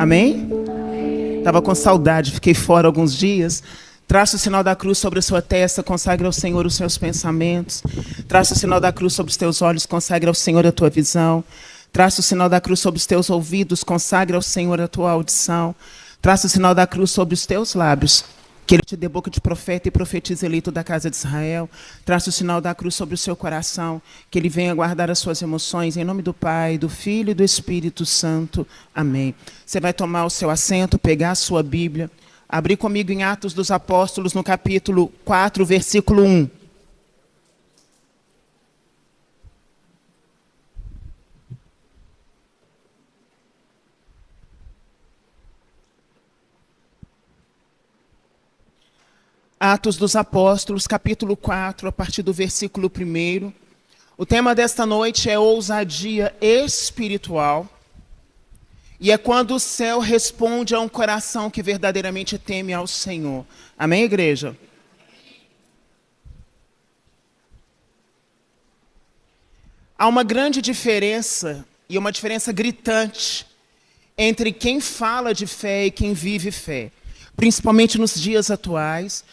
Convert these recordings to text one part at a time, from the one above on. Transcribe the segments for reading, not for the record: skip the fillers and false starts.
Amém? Estava com saudade, fiquei fora alguns dias. Traça o sinal da cruz sobre a sua testa, consagre ao Senhor os seus pensamentos. Traça o sinal da cruz sobre os teus olhos, consagre ao Senhor a tua visão. Traça o sinal da cruz sobre os teus ouvidos, consagre ao Senhor a tua audição. Traça o sinal da cruz sobre os teus lábios, que Ele te dê boca de profeta e profetiza eleito da casa de Israel. Traça o sinal da cruz sobre o seu coração, que Ele venha guardar as suas emoções, em nome do Pai, do Filho e do Espírito Santo. Amém. Você vai tomar o seu assento, pegar a sua Bíblia, abrir comigo em Atos dos Apóstolos, no capítulo 4, versículo 1. Atos dos Apóstolos, capítulo 4, a partir do versículo 1. O tema desta noite é ousadia espiritual. E é quando o céu responde a um coração que verdadeiramente teme ao Senhor. Amém, igreja? Há uma grande diferença, e uma diferença gritante, entre quem fala de fé e quem vive fé. Principalmente nos dias atuais.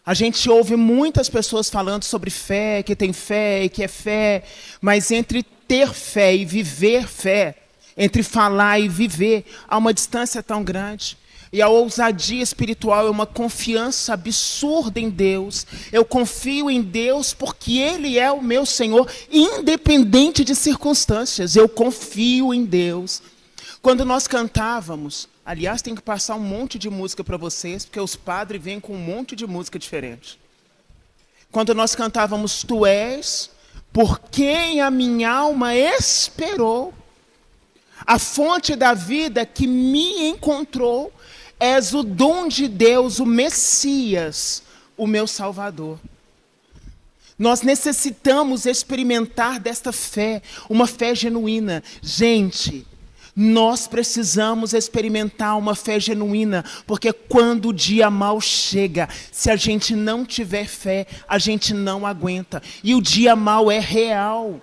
A gente ouve muitas pessoas falando sobre fé, que tem fé e que é fé, mas entre ter fé e viver fé, entre falar e viver, há uma distância tão grande. E a ousadia espiritual é uma confiança absurda em Deus. Eu confio em Deus porque Ele é o meu Senhor, independente de circunstâncias. Eu confio em Deus. Quando nós cantávamos, aliás, tem que passar um monte de música para vocês, porque os padres vêm com um monte de música diferente. Quando nós cantávamos, Tu és por quem a minha alma esperou, a fonte da vida que me encontrou, és o dom de Deus, o Messias, o meu Salvador. Nós necessitamos experimentar desta fé, uma fé genuína. Gente, nós precisamos experimentar uma fé genuína, porque quando o dia mau chega, se a gente não tiver fé, a gente não aguenta. E o dia mau é real.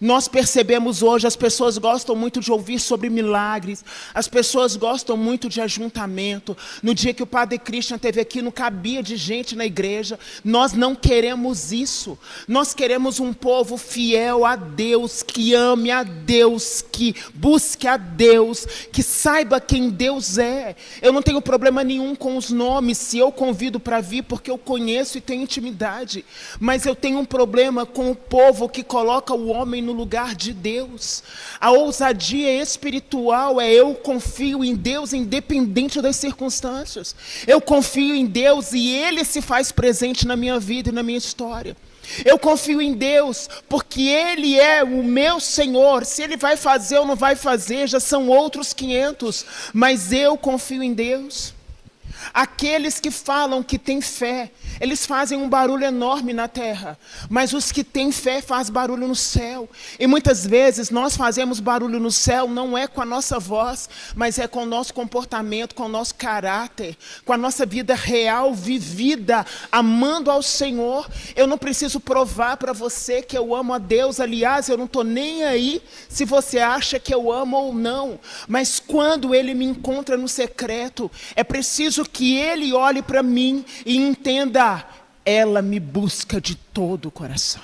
Nós percebemos hoje, as pessoas gostam muito de ouvir sobre milagres, as pessoas gostam muito de ajuntamento. No dia que o Padre Christian esteve aqui, não cabia de gente na igreja. Nós não queremos isso. Nós queremos um povo fiel a Deus, que ame a Deus, que busque a Deus, que saiba quem Deus é. Eu não tenho problema nenhum com os nomes, se eu convido para vir, porque eu conheço e tenho intimidade. Mas eu tenho um problema com o povo que coloca o homem no lugar de Deus. A ousadia espiritual é eu confio em Deus independente das circunstâncias. Eu confio em Deus e Ele se faz presente na minha vida e na minha história. Eu confio em Deus porque Ele é o meu Senhor. Se Ele vai fazer ou não vai fazer, já são outros 500. Mas eu confio em Deus. Aqueles que falam que têm fé, eles fazem um barulho enorme na terra, mas os que têm fé fazem barulho no céu. E muitas vezes nós fazemos barulho no céu, não é com a nossa voz, mas é com o nosso comportamento, com o nosso caráter, com a nossa vida real, vivida, amando ao Senhor. Eu não preciso provar para você que eu amo a Deus. Aliás, eu não estou nem aí se você acha que eu amo ou não. Mas quando Ele me encontra no secreto, é preciso que Ele olhe para mim e entenda, ela me busca de todo o coração.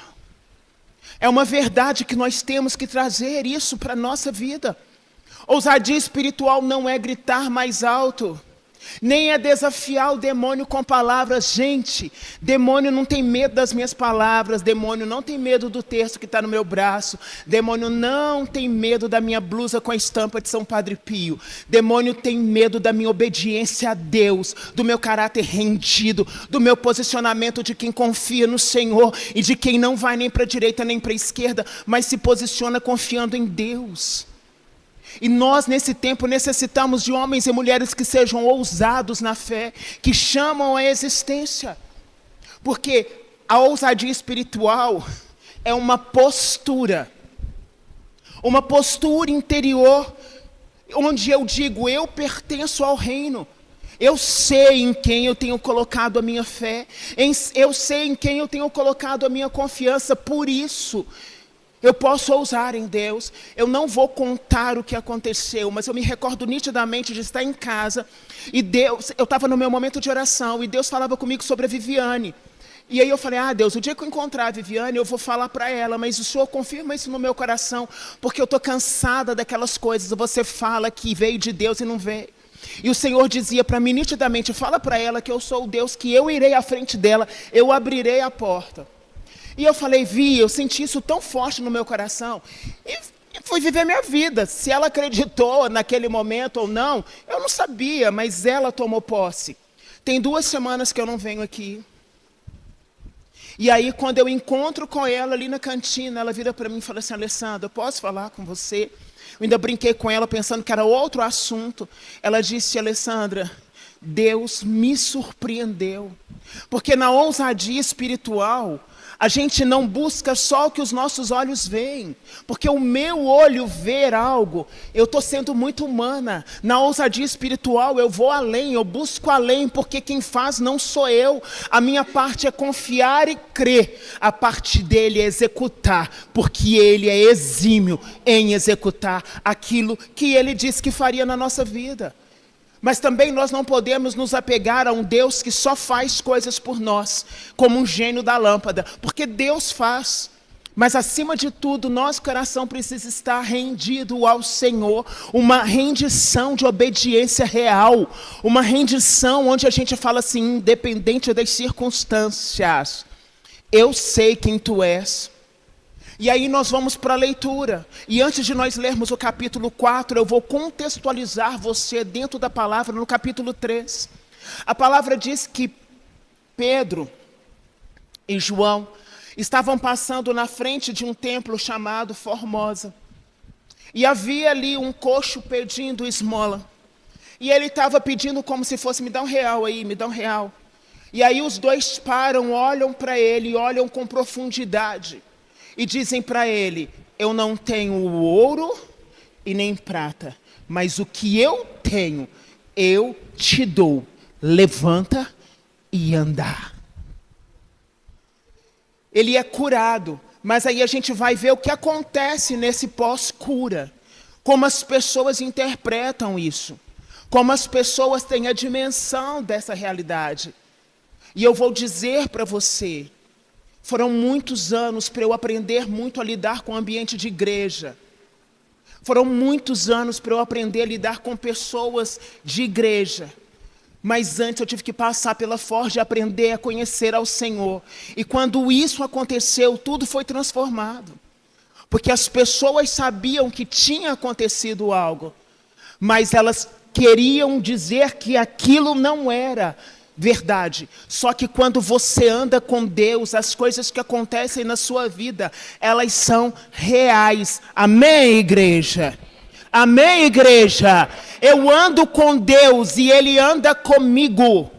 É uma verdade que nós temos que trazer isso para a nossa vida. Ousadia espiritual não é gritar mais alto, nem é desafiar o demônio com palavras. Gente, demônio não tem medo das minhas palavras, demônio não tem medo do texto que está no meu braço, demônio não tem medo da minha blusa com a estampa de São Padre Pio, demônio tem medo da minha obediência a Deus, do meu caráter rendido, do meu posicionamento de quem confia no Senhor e de quem não vai nem para a direita nem para a esquerda, mas se posiciona confiando em Deus. E nós, nesse tempo, necessitamos de homens e mulheres que sejam ousados na fé, que chamam a existência. Porque a ousadia espiritual é uma postura interior, onde eu digo, eu pertenço ao reino. Eu sei em quem eu tenho colocado a minha fé, eu sei em quem eu tenho colocado a minha confiança, por isso Eu posso ousar em Deus, eu não vou contar o que aconteceu, mas eu me recordo nitidamente de estar em casa, e Deus, eu estava no meu momento de oração, e Deus falava comigo sobre a Viviane. E aí eu falei, Deus, o dia que eu encontrar a Viviane, eu vou falar para ela, mas o Senhor confirma isso no meu coração, porque eu estou cansada daquelas coisas, você fala que veio de Deus e não veio. E o Senhor dizia para mim nitidamente, fala para ela que eu sou o Deus, que eu irei à frente dela, eu abrirei a porta. E eu falei, eu senti isso tão forte no meu coração, e fui viver minha vida. Se ela acreditou naquele momento ou não, eu não sabia, mas ela tomou posse. Tem 2 semanas que eu não venho aqui. E aí, quando eu encontro com ela ali na cantina, ela vira para mim e fala assim, Alessandra, eu posso falar com você? Eu ainda brinquei com ela pensando que era outro assunto. Ela disse, Alessandra, Deus me surpreendeu. Porque na ousadia espiritual, a gente não busca só o que os nossos olhos veem. Porque o meu olho ver algo, eu estou sendo muito humana. Na ousadia espiritual eu vou além, eu busco além, porque quem faz não sou eu. A minha parte é confiar e crer. A parte dele é executar, porque ele é exímio em executar aquilo que ele disse que faria na nossa vida. Mas também nós não podemos nos apegar a um Deus que só faz coisas por nós, como um gênio da lâmpada, porque Deus faz. Mas acima de tudo, nosso coração precisa estar rendido ao Senhor, uma rendição de obediência real, uma rendição onde a gente fala assim, independente das circunstâncias, eu sei quem tu és. E aí nós vamos para a leitura. E antes de nós lermos o capítulo 4, eu vou contextualizar você dentro da palavra no capítulo 3. A palavra diz que Pedro e João estavam passando na frente de um templo chamado Formosa. E havia ali um coxo pedindo esmola. E ele estava pedindo como se fosse, me dá R$1 aí, me dá R$1. E aí os dois param, olham para ele, olham com profundidade. E dizem para ele, eu não tenho ouro e nem prata, mas o que eu tenho, eu te dou. Levanta e anda. Ele é curado, mas aí a gente vai ver o que acontece nesse pós-cura. Como as pessoas interpretam isso. Como as pessoas têm a dimensão dessa realidade. E eu vou dizer para você, foram muitos anos para eu aprender muito a lidar com o ambiente de igreja. Foram muitos anos para eu aprender a lidar com pessoas de igreja. Mas antes eu tive que passar pela forja e aprender a conhecer ao Senhor. E quando isso aconteceu, tudo foi transformado. Porque as pessoas sabiam que tinha acontecido algo, mas elas queriam dizer que aquilo não era verdade. Só que quando você anda com Deus, as coisas que acontecem na sua vida, elas são reais. Amém, igreja? Amém, igreja? Eu ando com Deus e Ele anda comigo.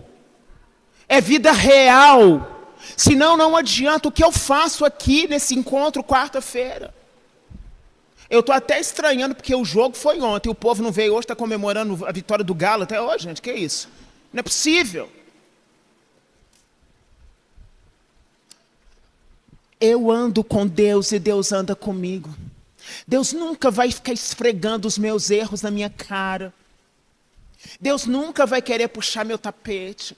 É vida real. Senão não adianta o que eu faço aqui nesse encontro quarta-feira. Eu estou até estranhando porque o jogo foi ontem. O povo não veio hoje, está comemorando a vitória do Galo até hoje, gente. Que isso? Não é possível. Eu ando com Deus e Deus anda comigo. Deus nunca vai ficar esfregando os meus erros na minha cara. Deus nunca vai querer puxar meu tapete.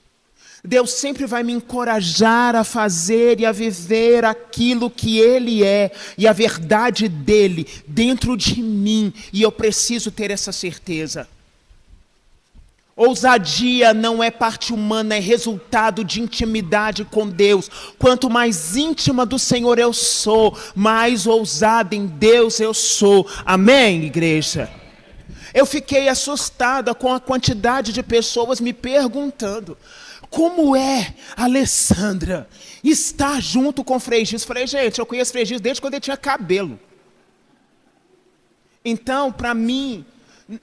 Deus sempre vai me encorajar a fazer e a viver aquilo que Ele é e a verdade dEle dentro de mim. E eu preciso ter essa certeza. Ousadia não é parte humana, é resultado de intimidade com Deus. Quanto mais íntima do Senhor eu sou, mais ousada em Deus eu sou. Amém, igreja? Eu fiquei assustada com a quantidade de pessoas me perguntando, como é, Alessandra, estar junto com Frei Gilson? Falei, gente, eu conheço Frei Gilson desde quando ele tinha cabelo. Então, para mim,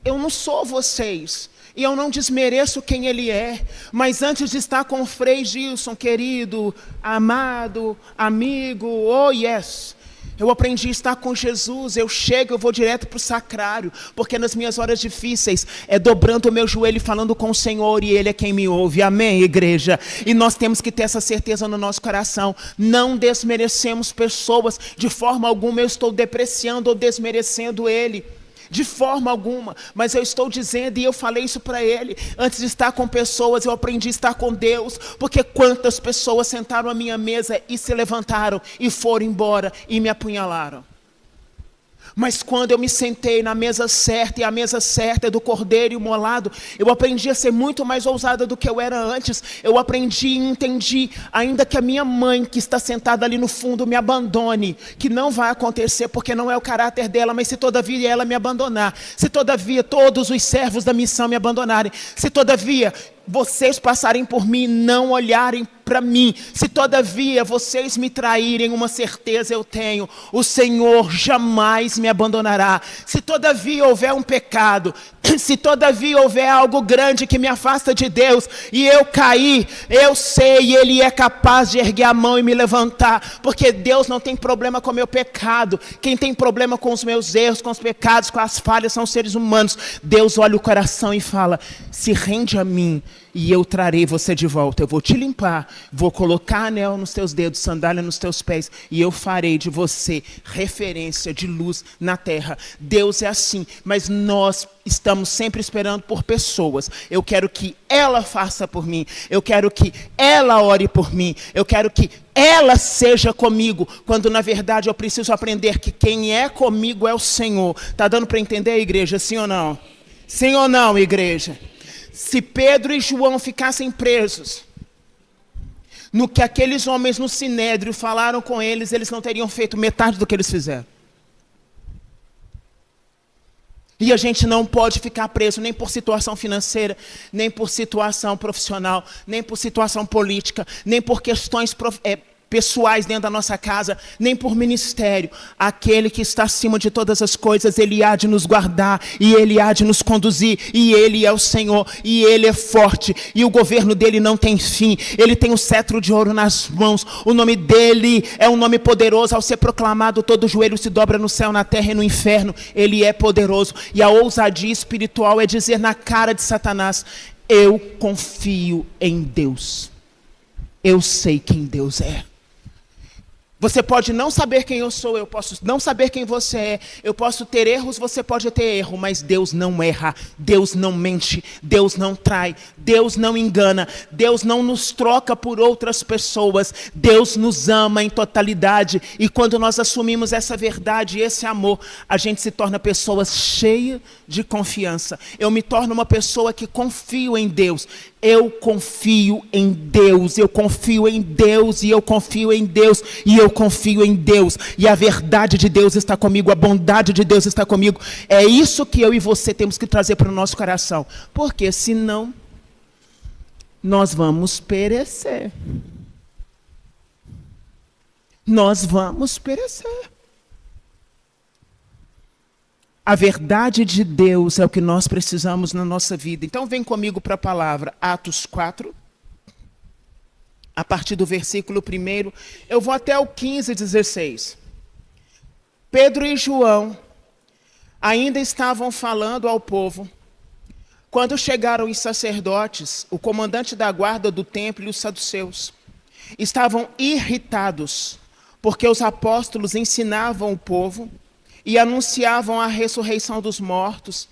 eu não sou vocês. E eu não desmereço quem ele é, mas antes de estar com o Frei Gilson, querido, amado, amigo, oh yes, Eu aprendi a estar com Jesus. Eu chego, eu vou direto para o sacrário, porque nas minhas horas difíceis é dobrando o meu joelho e falando com o Senhor, e Ele é quem me ouve. Amém, igreja? E nós temos que ter essa certeza no nosso coração. Não desmerecemos pessoas. De forma alguma eu estou depreciando ou desmerecendo Ele. De forma alguma, mas eu estou dizendo, e eu falei isso para ele, antes de estar com pessoas, eu aprendi a estar com Deus, porque quantas pessoas sentaram à minha mesa e se levantaram e foram embora e me apunhalaram. Mas quando eu me sentei na mesa certa, e a mesa certa é do Cordeiro imolado, eu aprendi a ser muito mais ousada do que eu era antes. Eu aprendi e entendi, ainda que a minha mãe, que está sentada ali no fundo, me abandone, que não vai acontecer, porque não é o caráter dela, mas se todavia ela me abandonar, se todavia todos os servos da missão me abandonarem, se todavia vocês passarem por mim e não olharem para mim, se todavia vocês me traírem, uma certeza eu tenho: o Senhor jamais me abandonará. Se todavia houver um pecado, se todavia houver algo grande que me afasta de Deus, e eu cair, eu sei, Ele é capaz de erguer a mão e me levantar, porque Deus não tem problema com o meu pecado. Quem tem problema com os meus erros, com os pecados, com as falhas, são os seres humanos. Deus olha o coração e fala: se rende a mim, e eu trarei você de volta. Eu vou te limpar, vou colocar anel nos teus dedos, sandália nos teus pés, e eu farei de você referência de luz na terra. Deus é assim, mas nós estamos sempre esperando por pessoas. Eu quero que ela faça por mim, eu quero que ela ore por mim, eu quero que ela seja comigo, quando na verdade eu preciso aprender que quem é comigo é o Senhor. Está dando para entender, igreja? Sim ou não? Sim ou não, igreja? Se Pedro e João ficassem presos no que aqueles homens no Sinédrio falaram com eles, eles não teriam feito metade do que eles fizeram. E a gente não pode ficar preso nem por situação financeira, nem por situação profissional, nem por situação política, nem por questões pessoais dentro da nossa casa, nem por ministério. Aquele que está acima de todas as coisas, Ele há de nos guardar, e Ele há de nos conduzir, e Ele é o Senhor, e Ele é forte, e o governo dele não tem fim. Ele tem o cetro de ouro nas mãos, o nome dele é um nome poderoso. Ao ser proclamado, todo joelho se dobra no céu, na terra e no inferno. Ele é poderoso, e a ousadia espiritual é dizer na cara de Satanás: eu confio em Deus, eu sei quem Deus é. Você pode não saber quem eu sou, eu posso não saber quem você é, eu posso ter erros, você pode ter erro, mas Deus não erra, Deus não mente, Deus não trai, Deus não engana, Deus não nos troca por outras pessoas, Deus nos ama em totalidade, e quando nós assumimos essa verdade e esse amor, a gente se torna pessoas cheias de confiança. Eu me torno uma pessoa que confio em Deus. Eu confio em Deus, eu confio em Deus, e eu confio em Deus, e eu confio em Deus, e a verdade de Deus está comigo, a bondade de Deus está comigo. É isso que eu e você temos que trazer para o nosso coração, porque senão nós vamos perecer. Nós vamos perecer. A verdade de Deus é o que nós precisamos na nossa vida. Então vem comigo para a palavra, Atos 4, a partir do versículo 1, eu vou até o 15, 16. Pedro e João ainda estavam falando ao povo, quando chegaram os sacerdotes, o comandante da guarda do templo e os saduceus. Estavam irritados, porque os apóstolos ensinavam o povo e anunciavam a ressurreição dos mortos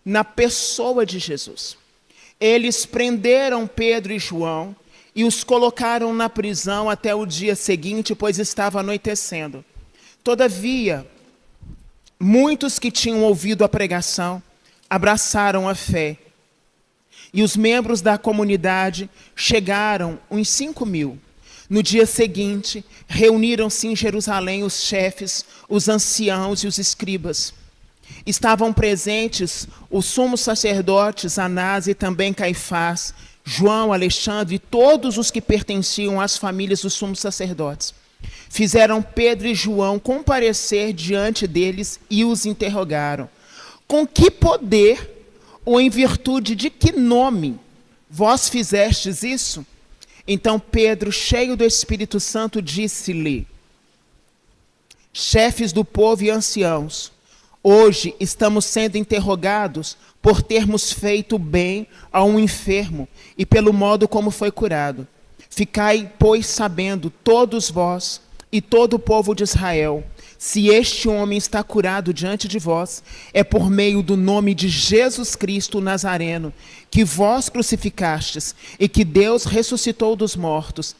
na pessoa de Jesus. Eles prenderam Pedro e João e os colocaram na prisão até o dia seguinte, pois estava anoitecendo. Todavia, muitos que tinham ouvido a pregação abraçaram a fé. E os membros da comunidade chegaram uns 5.000. No dia seguinte, reuniram-se em Jerusalém os chefes, os anciãos e os escribas. Estavam presentes os sumos sacerdotes, Anás e também Caifás, João, Alexandre e todos os que pertenciam às famílias dos sumos sacerdotes. Fizeram Pedro e João comparecer diante deles e os interrogaram: com que poder ou em virtude de que nome vós fizestes isso? Então Pedro, cheio do Espírito Santo, disse-lhe: chefes do povo e anciãos, hoje estamos sendo interrogados por termos feito bem a um enfermo e pelo modo como foi curado. Ficai, pois, sabendo, todos vós e todo o povo de Israel, se este homem está curado diante de vós, é por meio do nome de Jesus Cristo o Nazareno, que vós crucificastes e que Deus ressuscitou dos mortos.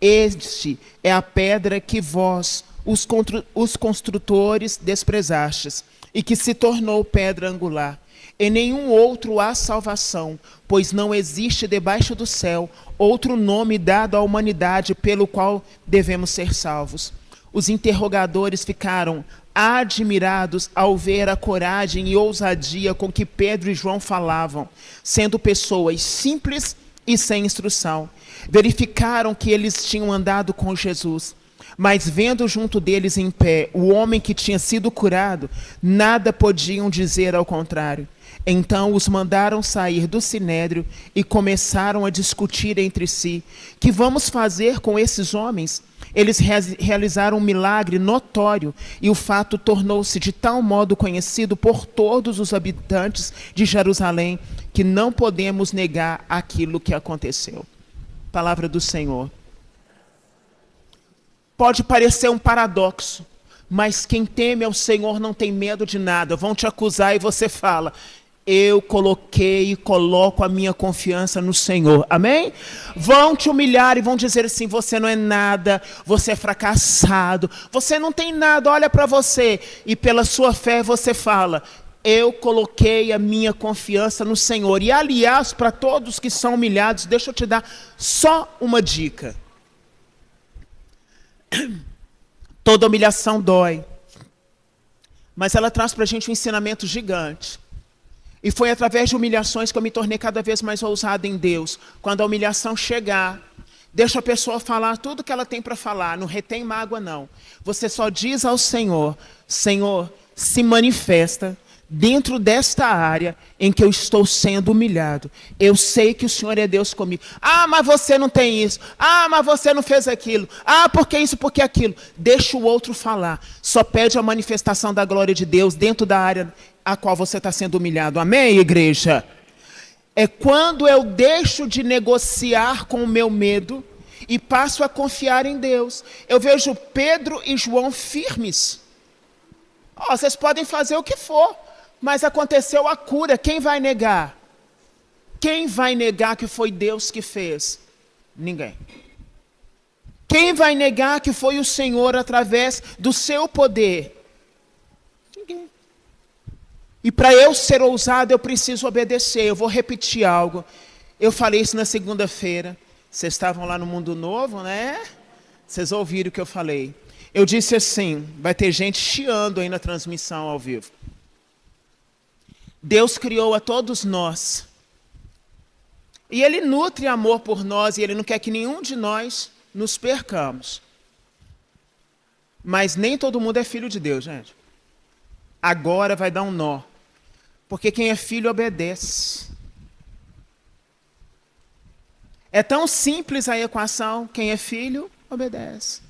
Este é a pedra que vós, os construtores, desprezastes, e que se tornou pedra angular. Em nenhum outro há salvação, pois não existe debaixo do céu outro nome dado à humanidade pelo qual devemos ser salvos. Os interrogadores ficaram admirados ao ver a coragem e ousadia com que Pedro e João falavam, sendo pessoas simples e sem instrução. Verificaram que eles tinham andado com Jesus, mas vendo junto deles em pé o homem que tinha sido curado, nada podiam dizer ao contrário. Então os mandaram sair do sinédrio e começaram a discutir entre si: que vamos fazer com esses homens? Eles realizaram um milagre notório e o fato tornou-se de tal modo conhecido por todos os habitantes de Jerusalém que não podemos negar aquilo que aconteceu. Palavra do Senhor. Pode parecer um paradoxo, mas quem teme ao Senhor não tem medo de nada. Vão te acusar e você fala: eu coloquei e coloco a minha confiança no Senhor. Amém? Vão te humilhar e vão dizer assim: você não é nada, você é fracassado, você não tem nada, olha para você. E pela sua fé você fala: eu coloquei a minha confiança no Senhor. E aliás, para todos que são humilhados, deixa eu te dar só uma dica. Toda humilhação dói, mas ela traz para a gente um ensinamento gigante. E foi através de humilhações que eu me tornei cada vez mais ousado em Deus. Quando a humilhação chegar, deixa a pessoa falar tudo que ela tem para falar, não retém mágoa não. Você só diz ao Senhor: Senhor, se manifesta dentro desta área em que eu estou sendo humilhado. Eu sei que o Senhor é Deus comigo. Ah, mas você não tem isso. Ah, mas você não fez aquilo. Ah, porque isso, porque aquilo. Deixa o outro falar. Só pede a manifestação da glória de Deus dentro da área a qual você está sendo humilhado. Amém, igreja? É quando eu deixo de negociar com o meu medo e passo a confiar em Deus. Eu vejo Pedro e João firmes. Vocês podem fazer o que for, mas aconteceu a cura. Quem vai negar? Quem vai negar que foi Deus que fez? Ninguém. Quem vai negar que foi o Senhor através do seu poder? Ninguém. E para eu ser ousado, eu preciso obedecer. Eu vou repetir algo. Eu falei isso na segunda-feira. Vocês estavam lá no Mundo Novo, né? Vocês ouviram o que eu falei. Eu disse assim: vai ter gente chiando aí na transmissão ao vivo. Deus criou a todos nós. E Ele nutre amor por nós, e Ele não quer que nenhum de nós nos percamos. Mas nem todo mundo é filho de Deus, gente. Agora vai dar um nó. Porque quem é filho obedece. É tão simples a equação: quem é filho, obedece.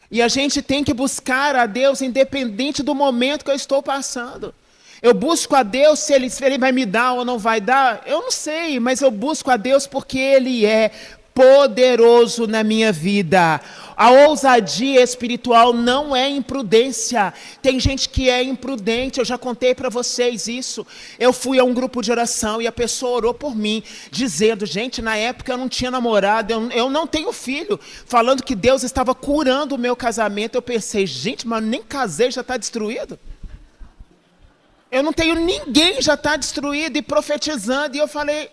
E a gente tem que buscar a Deus independente do momento que eu estou passando. Eu busco a Deus se ele vai me dar ou não vai dar, eu não sei, mas eu busco a Deus porque Ele é poderoso na minha vida. A ousadia espiritual não é imprudência. Tem gente que é imprudente, eu já contei para vocês isso. Eu fui a um grupo de oração e a pessoa orou por mim, dizendo: gente, na época eu não tinha namorado, eu não tenho filho, falando que Deus estava curando o meu casamento. Eu pensei: gente, mas nem casei, já está destruído? Eu não tenho ninguém, já está destruído, e profetizando. E eu falei: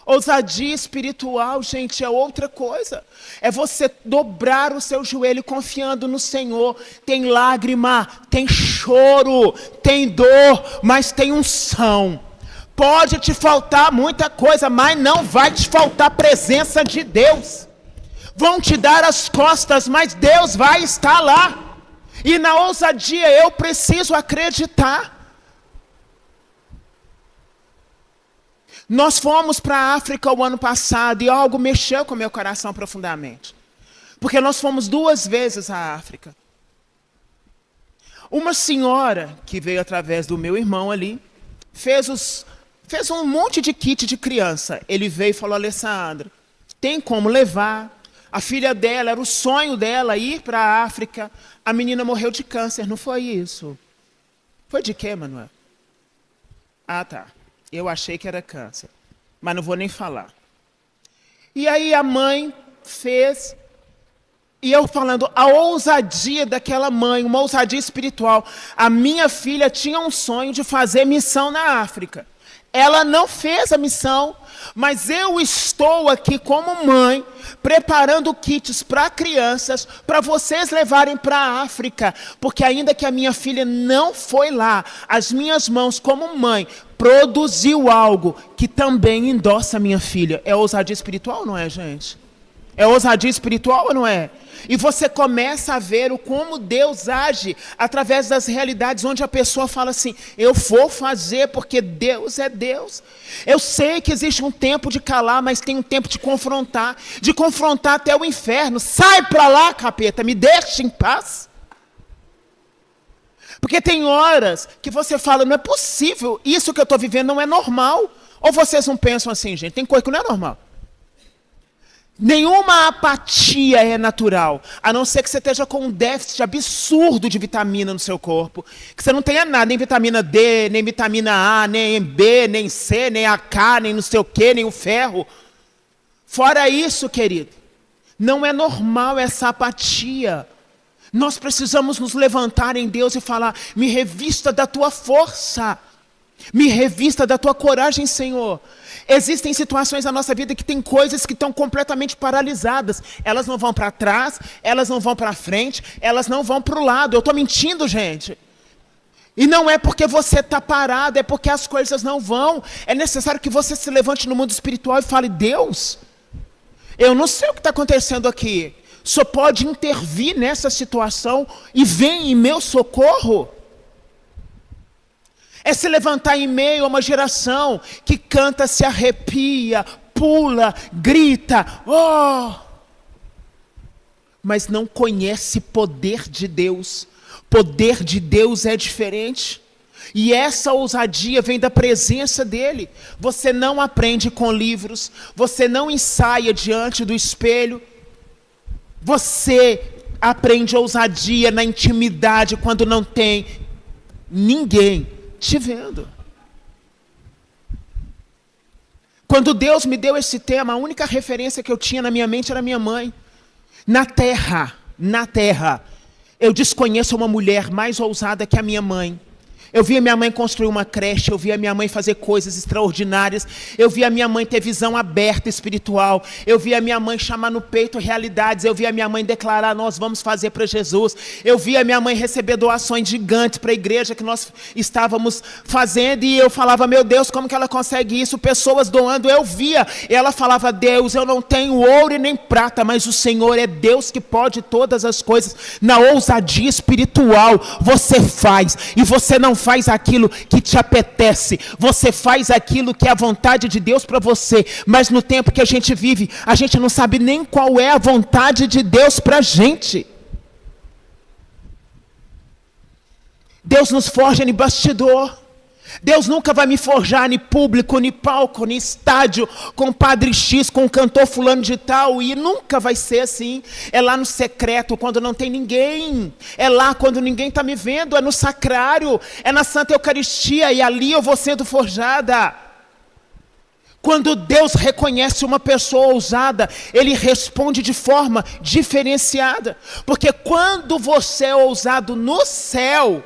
ousadia espiritual, gente, é outra coisa. É você dobrar o seu joelho confiando no Senhor. Tem lágrima, tem choro, tem dor, mas tem unção. Pode te faltar muita coisa, mas não vai te faltar a presença de Deus. Vão te dar as costas, mas Deus vai estar lá. E na ousadia eu preciso acreditar. Nós fomos para a África o ano passado e algo mexeu com o meu coração profundamente. Porque nós fomos 2 vezes à África. Uma senhora que veio através do meu irmão ali, fez um monte de kit de criança. Ele veio e falou: Alessandra, tem como levar? A filha dela, era o sonho dela ir para a África. A menina morreu de câncer, não foi isso? Foi de quê, Manuel? Ah, tá. Eu achei que era câncer, mas não vou nem falar. E aí a mãe fez, e eu falando, a ousadia daquela mãe, uma ousadia espiritual. A minha filha tinha um sonho de fazer missão na África. Ela não fez a missão, mas eu estou aqui como mãe, preparando kits para crianças, para vocês levarem para a África, porque ainda que a minha filha não foi lá, as minhas mãos como mãe, produziu algo que também endossa a minha filha. É ousadia espiritual, não é, gente? É ousadia espiritual ou não é? E você começa a ver como Deus age através das realidades onde a pessoa fala assim: eu vou fazer porque Deus é Deus. Eu sei que existe um tempo de calar, mas tem um tempo de confrontar até o inferno. Sai para lá, capeta, me deixa em paz. Porque tem horas que você fala: não é possível, isso que eu estou vivendo não é normal. Ou vocês não pensam assim, gente? Tem coisa que não é normal. Nenhuma apatia é natural, a não ser que você esteja com um déficit absurdo de vitamina no seu corpo, que você não tenha nada, nem vitamina D, nem vitamina A, nem B, nem C, nem AK, nem não sei o quê, nem o ferro. Fora isso, querido, não é normal essa apatia. Nós precisamos nos levantar em Deus e falar: me revista da tua força, me revista da tua coragem, Senhor. Existem situações na nossa vida que tem coisas que estão completamente paralisadas. Elas não vão para trás, elas não vão para frente, elas não vão para o lado. Eu estou mentindo, gente. E não é porque você está parado, é porque as coisas não vão. É necessário que você se levante no mundo espiritual e fale: Deus, eu não sei o que está acontecendo aqui. Só pode intervir nessa situação e vem em meu socorro. É se levantar em meio a uma geração que canta, se arrepia, pula, grita, oh! Mas não conhece poder de Deus. Poder de Deus é diferente. E essa ousadia vem da presença dEle. Você não aprende com livros, você não ensaia diante do espelho. Você aprende ousadia na intimidade quando não tem ninguém te vendo. Quando Deus me deu esse tema, a única referência que eu tinha na minha mente era minha mãe. Na terra, eu desconheço uma mulher mais ousada que a minha mãe. Eu vi a minha mãe construir uma creche, eu vi a minha mãe fazer coisas extraordinárias, eu vi a minha mãe ter visão aberta espiritual, eu vi a minha mãe chamar no peito realidades, eu vi a minha mãe declarar: nós vamos fazer para Jesus. Eu vi a minha mãe receber doações gigantes para a igreja que nós estávamos fazendo, e eu falava: meu Deus, como que ela consegue isso? Pessoas doando, eu via, e ela falava: Deus, eu não tenho ouro e nem prata, mas o Senhor é Deus que pode todas as coisas. Na ousadia espiritual, você faz, e você não faz aquilo que te apetece, você faz aquilo que é a vontade de Deus para você. Mas no tempo que a gente vive, a gente não sabe nem qual é a vontade de Deus para a gente. Deus nos forja no bastidor. Deus nunca vai me forjar em público, em palco, em estádio, com o padre X, com o cantor fulano de tal, e nunca vai ser assim. É lá no secreto, quando não tem ninguém. É lá quando ninguém está me vendo, é no sacrário, é na Santa Eucaristia, e ali eu vou sendo forjada. Quando Deus reconhece uma pessoa ousada, Ele responde de forma diferenciada. Porque quando você é ousado no céu,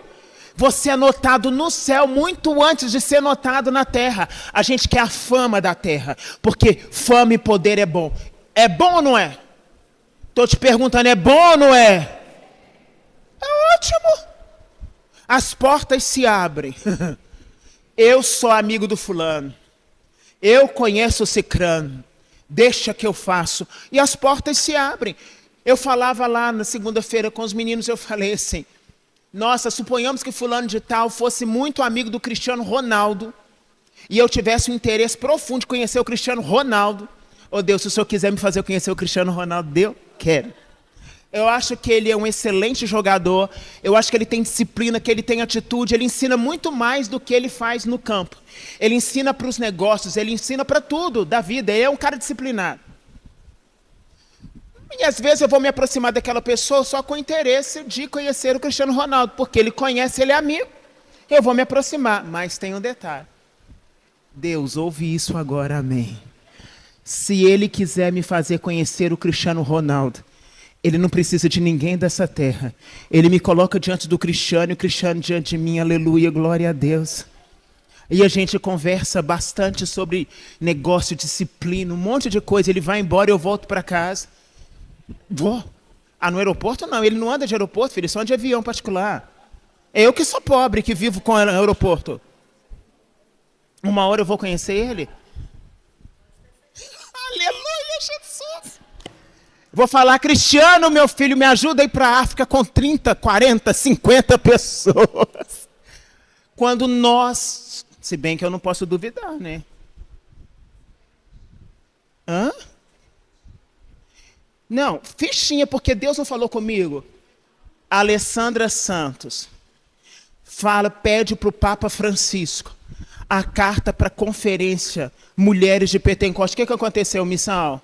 você é notado no céu muito antes de ser notado na terra. A gente quer a fama da terra, porque fama e poder é bom. É bom ou não é? Estou te perguntando, é bom ou não é? É ótimo. As portas se abrem. Eu sou amigo do fulano. Eu conheço o cicrano. Deixa que eu faço. E as portas se abrem. Eu falava lá na segunda-feira com os meninos, eu falei assim: nossa, suponhamos que fulano de tal fosse muito amigo do Cristiano Ronaldo. e eu tivesse um interesse profundo de conhecer o Cristiano Ronaldo, oh Deus, se o Senhor quiser me fazer conhecer o Cristiano Ronaldo, eu quero. Eu acho que ele é um excelente jogador, eu acho que ele tem disciplina, que ele tem atitude, ele ensina muito mais do que ele faz no campo. Ele ensina para os negócios, ele ensina para tudo da vida, ele é um cara disciplinado. E às vezes eu vou me aproximar daquela pessoa só com o interesse de conhecer o Cristiano Ronaldo, porque ele conhece, ele é amigo. Eu vou me aproximar, mas tem um detalhe. Deus, ouve isso agora, amém. Se ele quiser me fazer conhecer o Cristiano Ronaldo, ele não precisa de ninguém dessa terra. Ele me coloca diante do Cristiano e o Cristiano diante de mim. Aleluia, glória a Deus. E a gente conversa bastante sobre negócio, disciplina, um monte de coisa. Ele vai embora e eu volto para casa. Vou. Ah, no aeroporto não. Ele não anda de aeroporto, filho. Ele só anda de avião particular. É eu que sou pobre, que vivo com o aeroporto. Uma hora eu vou conhecer ele. Aleluia, Jesus. Vou falar, Cristiano, meu filho, me ajuda a ir para a África com 30, 40, 50 pessoas. Quando nós, se bem que eu não posso duvidar, né? Hã? Não, fichinha, porque Deus não falou comigo. Alessandra Santos pede para o Papa Francisco a carta para a conferência Mulheres de Pentecoste. O que aconteceu, missão?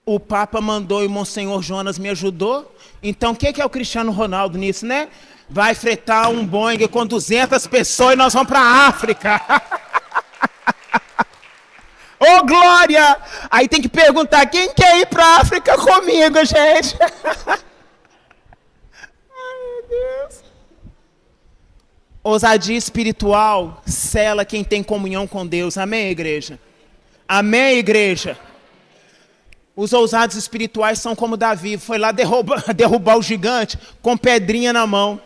O Papa mandou e o Monsenhor Jonas me ajudou. Então, o que é o Cristiano Ronaldo nisso, né? Vai fretar um Boeing com 200 pessoas e nós vamos para a África. Ô, glória! Aí tem que perguntar, quem quer ir para a África comigo, gente? Ai, meu Deus. Ousadia espiritual sela quem tem comunhão com Deus. Amém, igreja? Amém, igreja? Os ousados espirituais são como Davi, foi lá derrubar o gigante com pedrinha na mão.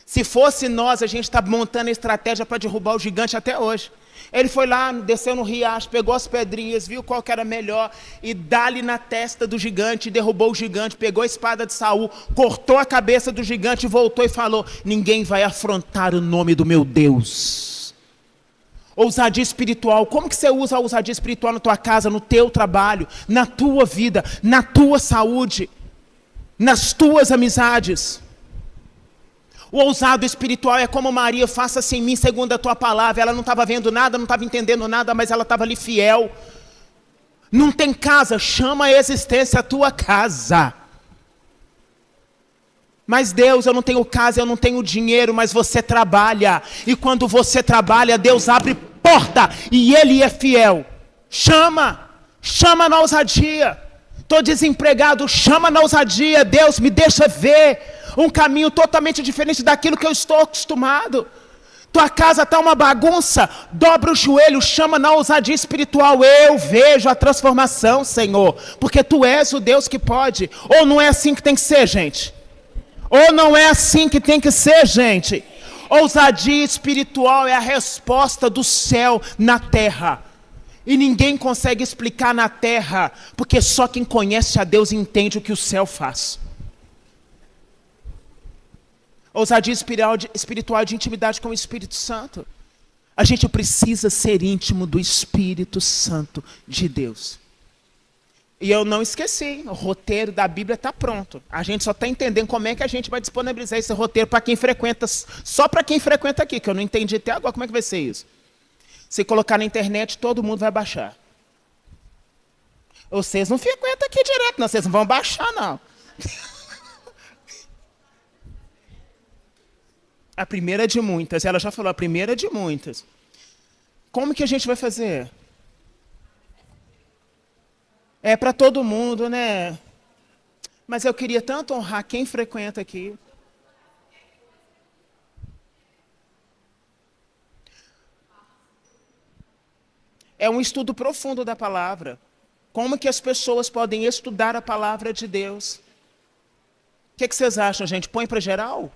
Se fosse nós, a gente está montando a estratégia para derrubar o gigante até hoje. Ele foi lá, desceu no riacho, pegou as pedrinhas, viu qual que era melhor e dá-lhe na testa do gigante, derrubou o gigante, pegou a espada de Saul, cortou a cabeça do gigante e voltou e falou, ninguém vai afrontar o nome do meu Deus. Ousadia espiritual, como que você usa a ousadia espiritual na tua casa, no teu trabalho, na tua vida, na tua saúde, nas tuas amizades? O ousado espiritual é como Maria, faça-se em mim segundo a tua palavra. Ela não estava vendo nada, não estava entendendo nada, mas ela estava ali fiel. Não tem casa, chama a existência a tua casa. Mas Deus, eu não tenho casa, eu não tenho dinheiro, mas você trabalha. E quando você trabalha, Deus abre porta e Ele é fiel. Chama na ousadia. Estou desempregado, chama na ousadia. Deus, me deixa ver um caminho totalmente diferente daquilo que eu estou acostumado. Tua casa está uma bagunça, dobra o joelho, chama na ousadia espiritual. Eu vejo a transformação, Senhor, porque Tu és o Deus que pode. Ou não é assim que tem que ser, gente? Ou não é assim que tem que ser, gente? Ousadia espiritual é a resposta do céu na terra. E ninguém consegue explicar na terra, porque só quem conhece a Deus entende o que o céu faz. Ousadia espiritual de intimidade com o Espírito Santo. A gente precisa ser íntimo do Espírito Santo de Deus. E eu não esqueci, o roteiro da Bíblia está pronto. A gente só está entendendo como é que a gente vai disponibilizar esse roteiro para quem frequenta, só para quem frequenta aqui, que eu não entendi até agora como é que vai ser isso. Se colocar na internet, todo mundo vai baixar. Vocês não frequentam aqui direto, não, vocês não vão baixar, não. A primeira de muitas, ela já falou, a primeira de muitas. Como que a gente vai fazer? É para todo mundo, né? Mas eu queria tanto honrar quem frequenta aqui. É um estudo profundo da palavra. Como que as pessoas podem estudar a palavra de Deus? O que vocês acham, gente? Põe para geral?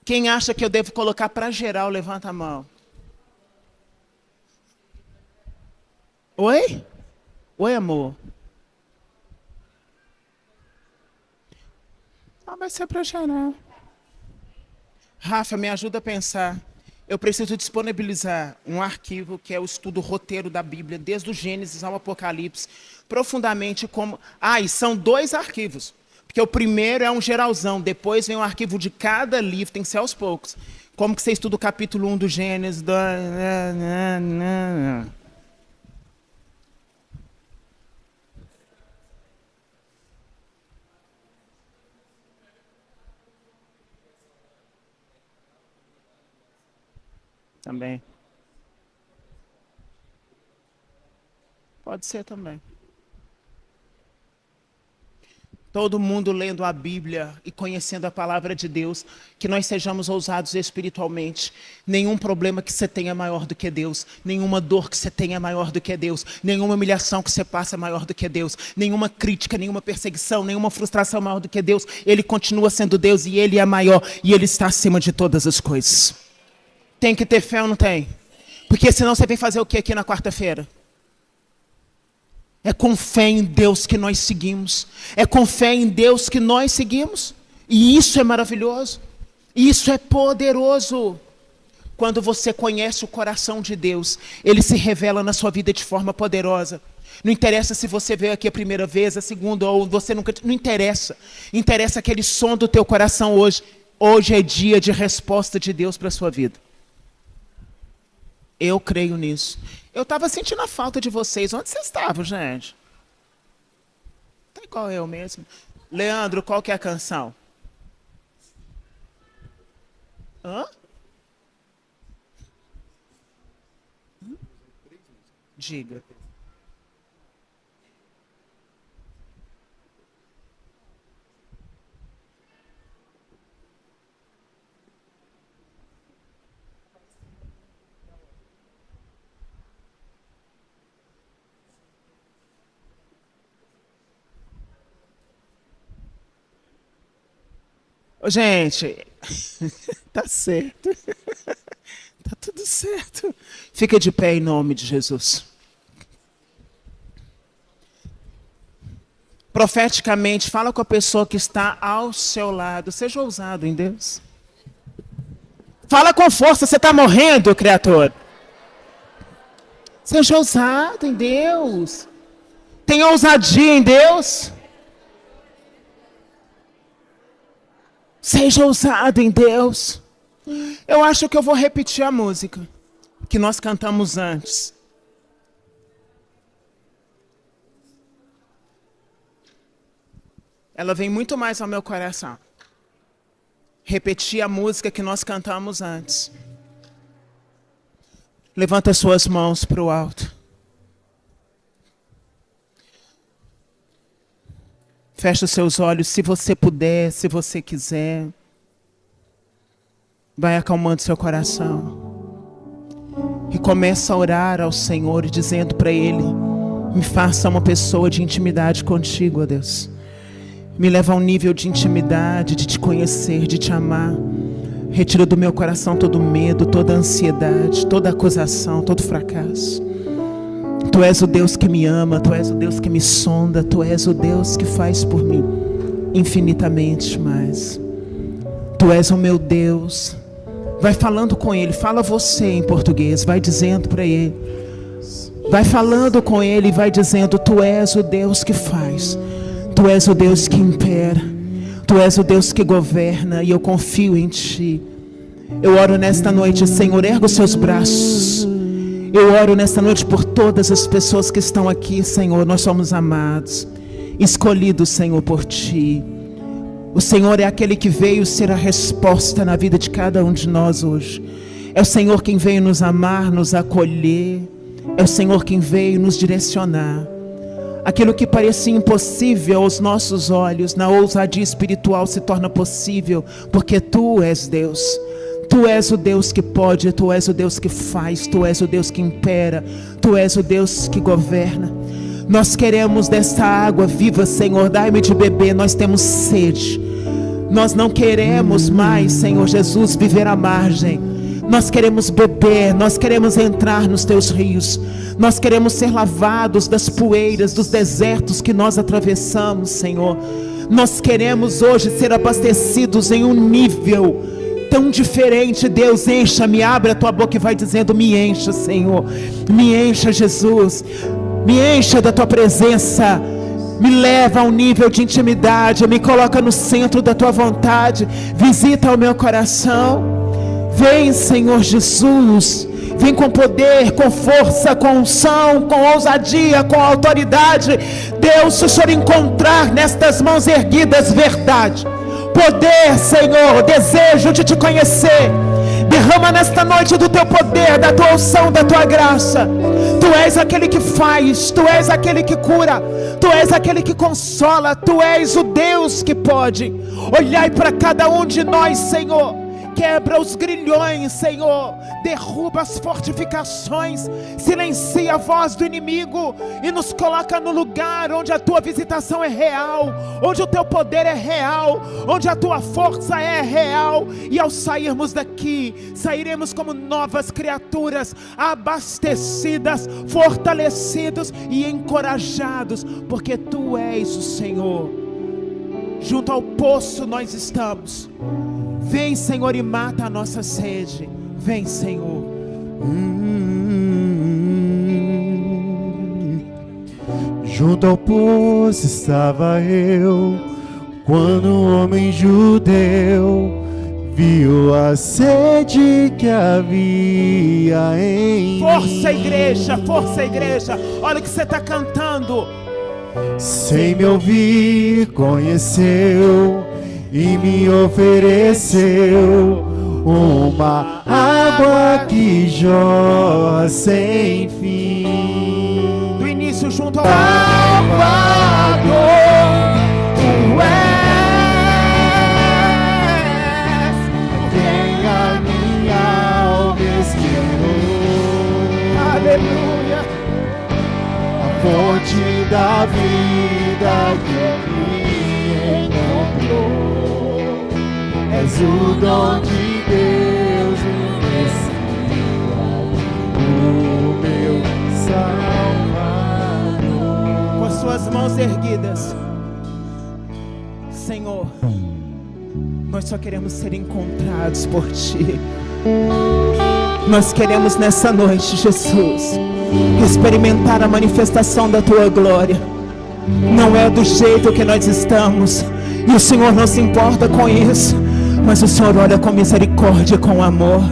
Quem acha que eu devo colocar para geral, levanta a mão. Oi? Oi, amor. Vai ser para geral. Rafa, me ajuda a pensar. Eu preciso disponibilizar um arquivo que é o estudo roteiro da Bíblia, desde o Gênesis ao Apocalipse, profundamente como... e são 2 arquivos. Porque o primeiro é um geralzão, depois vem o arquivo de cada livro, tem que ser aos poucos. Como que você estuda o capítulo 1 do Gênesis? Também. Pode ser também. Todo mundo lendo a Bíblia e conhecendo a palavra de Deus, que nós sejamos ousados espiritualmente. Nenhum problema que você tenha é maior do que Deus, nenhuma dor que você tenha é maior do que Deus, nenhuma humilhação que você passa é maior do que Deus, nenhuma crítica, nenhuma perseguição, nenhuma frustração é maior do que Deus. Ele continua sendo Deus e Ele é maior e Ele está acima de todas as coisas. Tem que ter fé ou não tem? Porque senão você vem fazer o que aqui na quarta-feira? É com fé em Deus que nós seguimos. É com fé em Deus que nós seguimos. E isso é maravilhoso. Isso é poderoso. Quando você conhece o coração de Deus, Ele se revela na sua vida de forma poderosa. Não interessa se você veio aqui a primeira vez, a segunda, ou você nunca... Não interessa. Interessa aquele som do teu coração hoje. Hoje é dia de resposta de Deus para a sua vida. Eu creio nisso. Eu estava sentindo a falta de vocês. Onde vocês estavam, gente? Tá igual eu mesmo. Leandro, qual que é a canção? Hã? Diga. Ô, gente, tá certo. Tá tudo certo. Fica de pé em nome de Jesus. Profeticamente, fala com a pessoa que está ao seu lado. Seja ousado em Deus. Fala com força, você está morrendo, criatura. Seja ousado em Deus. Tenha ousadia em Deus. Seja ousado em Deus. Eu acho que eu vou repetir a música que nós cantamos antes. Ela vem muito mais ao meu coração. Repetir a música que nós cantamos antes. Levanta suas mãos para o alto. Feche os seus olhos, se você puder, se você quiser. Vai acalmando seu coração. E começa a orar ao Senhor, dizendo para Ele: me faça uma pessoa de intimidade contigo, ó Deus. Me leva a um nível de intimidade, de te conhecer, de te amar. Retira do meu coração todo medo, toda ansiedade, toda acusação, todo fracasso. Tu és o Deus que me ama, Tu és o Deus que me sonda, Tu és o Deus que faz por mim infinitamente mais. Tu és o meu Deus. Vai falando com Ele, fala você em português, vai dizendo para Ele. Vai falando com Ele e vai dizendo: Tu és o Deus que faz, Tu és o Deus que impera, Tu és o Deus que governa e eu confio em Ti. Eu oro nesta noite, Senhor, erga os seus braços. Eu oro nesta noite por todas as pessoas que estão aqui, Senhor. Nós somos amados, escolhidos, Senhor, por Ti. O Senhor é aquele que veio ser a resposta na vida de cada um de nós hoje. É o Senhor quem veio nos amar, nos acolher. É o Senhor quem veio nos direcionar. Aquilo que parecia impossível aos nossos olhos, na ousadia espiritual se torna possível, porque Tu és Deus. Tu és o Deus que pode, Tu és o Deus que faz, Tu és o Deus que impera, Tu és o Deus que governa. Nós queremos desta água viva, Senhor, dai-me de beber, nós temos sede. Nós não queremos mais, Senhor Jesus, viver à margem. Nós queremos beber, nós queremos entrar nos Teus rios. Nós queremos ser lavados das poeiras, dos desertos que nós atravessamos, Senhor. Nós queremos hoje ser abastecidos em um nível tão diferente. Deus, encha-me, abre a tua boca e vai dizendo: me encha, Senhor, me encha, Jesus, me encha da tua presença, me leva a um nível de intimidade, me coloca no centro da tua vontade, visita o meu coração. Vem, Senhor Jesus, vem com poder, com força, com unção, com ousadia, com autoridade. Deus, se o Senhor encontrar nestas mãos erguidas verdade, poder, Senhor, desejo de te conhecer, derrama nesta noite do teu poder, da tua unção, da tua graça. Tu és aquele que faz, tu és aquele que cura, tu és aquele que consola, tu és o Deus que pode. Olhai para cada um de nós, Senhor. Quebra os grilhões, Senhor, derruba as fortificações, silencia a voz do inimigo e nos coloca no lugar onde a tua visitação é real, onde o teu poder é real, onde a tua força é real. E ao sairmos daqui, sairemos como novas criaturas, abastecidas, fortalecidos e encorajados, porque tu és o Senhor. Junto ao poço nós estamos. Vem, Senhor, e mata a nossa sede. Vem, Senhor. Junto ao poço estava eu, quando um homem judeu viu a sede que havia em Força, igreja, força, igreja. Olha o que você está cantando. Sem me ouvir, conheceu e me ofereceu uma água que jorra sem fim. Do início junto ao Salvador, tu és quem a minha alma esperou. Aleluia. A fonte da vida que me encontrou. És o dom de Deus, o Messias, o meu Salvador. Com as suas mãos erguidas, Senhor, nós só queremos ser encontrados por Ti. Nós queremos nessa noite, Jesus, experimentar a manifestação da Tua glória. Não é do jeito que nós estamos, e o Senhor não se importa com isso, mas o Senhor olha com misericórdia, com amor.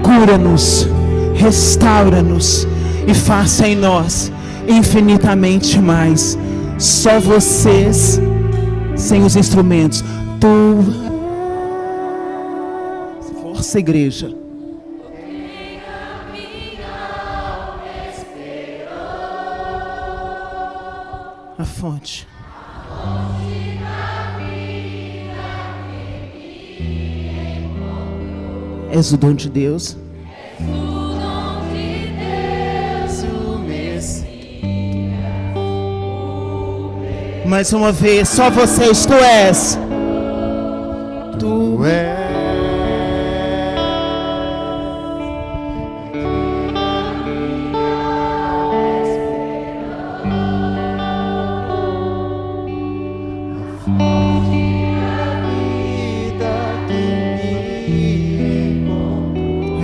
Cura-nos, restaura-nos e faça em nós infinitamente mais. Só vocês, sem os instrumentos. Tu, força, igreja. A fonte. És o dom de Deus. Mais uma vez, só vocês, tu és. Tu és.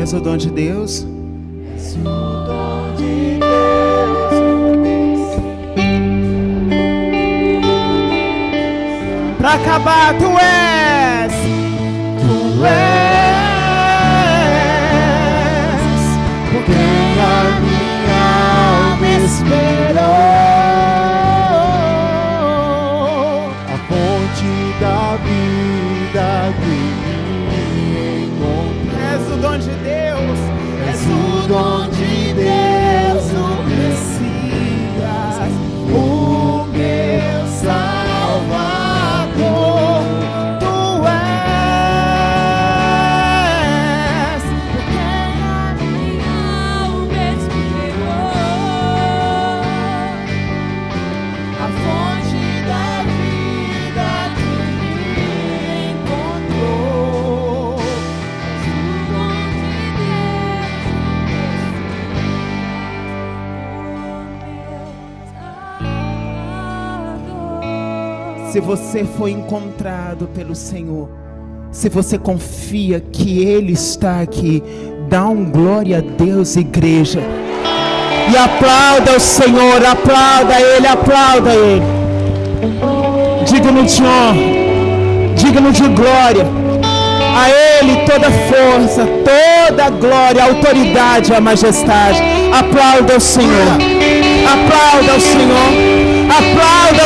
És o dom de Deus. És o dom de Deus. Pra acabar, tu és. Tu és. Porque a minha alma esperou. A fonte da vida que me encontrou. És o dom de Deus. És o dom de Deus, o Messias, o meu Salvador. Tu és. Porque a minha alma esperou. A fonte da vida que me encontrou. És o dom de Se você foi encontrado pelo Senhor, se você confia que Ele está aqui, dá um glória a Deus, igreja. E aplauda o Senhor, aplauda Ele, aplauda Ele. Digno de honra, digno de glória. A Ele toda força, toda glória, autoridade e a majestade. Aplauda o Senhor, aplauda o Senhor, aplauda